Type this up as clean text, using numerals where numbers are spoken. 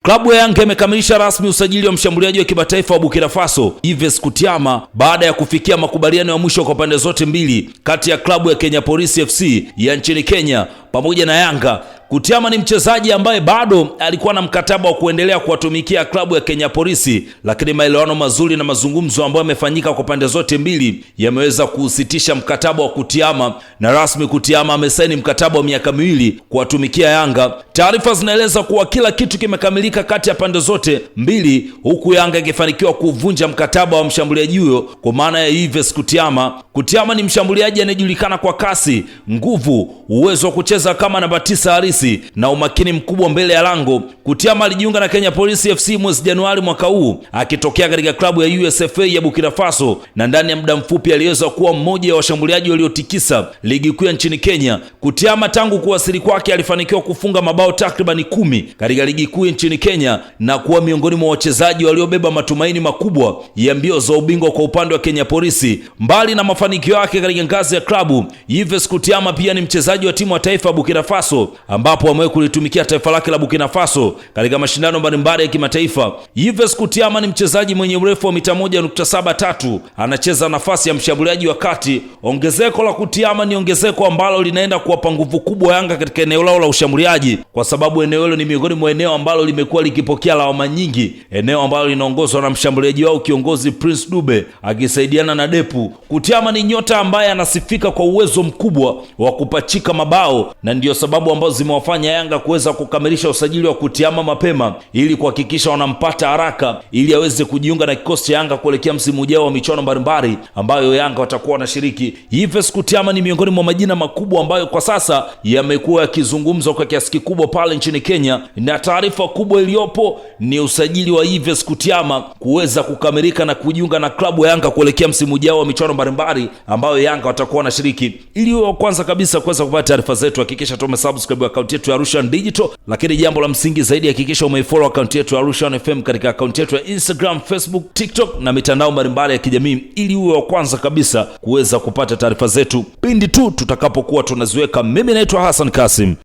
Klabu ya Yanga imekamilisha rasmi usajili wa mshambuliaji wa kimataifa wa Burkina Faso Yves Kutiama baada ya kufikia makubaliano ya mwisho kwa pande zote mbili kati ya klabu ya Kenya Police FC ya nchini Kenya pamoja na Yanga. Kutiama ni mchezaji ambaye bado alikuwa na mkataba wa kuendelea kuwatumikia klabu ya Kenya Police, lakini maelewano mazuri na mazungumzo ambayo yamefanyika kwa pande zote mbili yameweza kusitisha mkataba wa Kutiama, na rasmi Kutiama amesaini mkataba wa miaka 2 kuwatumikia Yanga. Taarifa zinaeleza kuwa kila kitu kimekamilika kati ya pande zote mbili, huku Yanga ikifanikiwa kuvunja mkataba wa mshambuliaji huyo kwa maana ya Yves Kutiama. Kutiama ni mshambuliaji anayejulikana kwa kasi, nguvu, uwezo wa kucheza kama namba 9 halisi na umakini mkubwa mbele ya lango. Kutiama alijiunga na Kenya Police FC mwezi Januari mwaka huu akitokea katika klabu ya USFA ya Burkina Faso, na ndani ya muda mfupi aliweza kuwa mmoja wa washambuliaji waliotikisa ligi kuu nchini Kenya. Kutiama tangu kuwasili kwake alifanikiwa kufunga mabao takribani 10 katika ligi kuu nchini Kenya na kuwa miongoni mwa wachezaji waliobeba matumaini makubwa ya mbio za ubingwa kwa upande wa Kenya Police. Mbali na mafanikio yake katika ngazi ya klabu, Yves Kutiama pia ni mchezaji wa timu ya taifa ya Burkina Faso ambapo amewahi kulitumikia taifa lake la Burkina Faso katika mashindano mbalimbali ya kimataifa. Yves Kutiama ni mchezaji mwenye urefu wa mita 1.73, anacheza nafasi ya mshambuliaji wa kati. Ongezeko la Kutiama ni ongezeko ambalo linaenda kuwapa nguvu kubwa Yanga katika eneo lao la ushambuliaji, kwa sababu eneo hilo ni miongoni mwa eneo ambalo limekuwa likipokea lawama nyingi, eneo ambalo linaongozwa na mshambuliaji wao kiongozi Prince Dube akisaidiana na Depu. Kutiama ni nyota ambaye anasifika kwa uwezo mkubwa wa kupachika mabao, na ndiyo sababu ambazo zimewafanya Yanga kuweza kukamilisha usajili wa Kutiama mapema ili kuhakikisha wanampata haraka ili aweze kujiunga na kikosi cha Yanga kuelekea msimu ujao wa michuano mbalimbali ambayo Yanga watakuwa wanashiriki. Yves Kutiama ni miongoni mwa majina makubwa ambayo kwa sasa yamekuwa yakizungumzwa kwa kiasi kikubwa pale nchini Kenya, na taarifa kubwa iliyopo ni usajili wa Yves Kutiama kuweza kukamilika na kujiunga na klabu ya Yanga kuelekea msimu ujao wa michuano mbalimbali ambayo Yanga watakuwa wanashiriki. Ili wa kwanza kabisa kuweza kupata taarifa zetu, hakikisha umesubscribe account yetu ya Arushan Digital, lakini jambo la msingi zaidi hakikisha umeifollow account yetu ya Arushan FM katika account yetu ya Instagram, Facebook, TikTok na mitandao mbalimbali ya kijamii, ili uwe wa kwanza kabisa kuweza kupata taarifa zetu pindi tu tutakapokuwa tunaziweka. Mimi naitwa Hassan Kasim.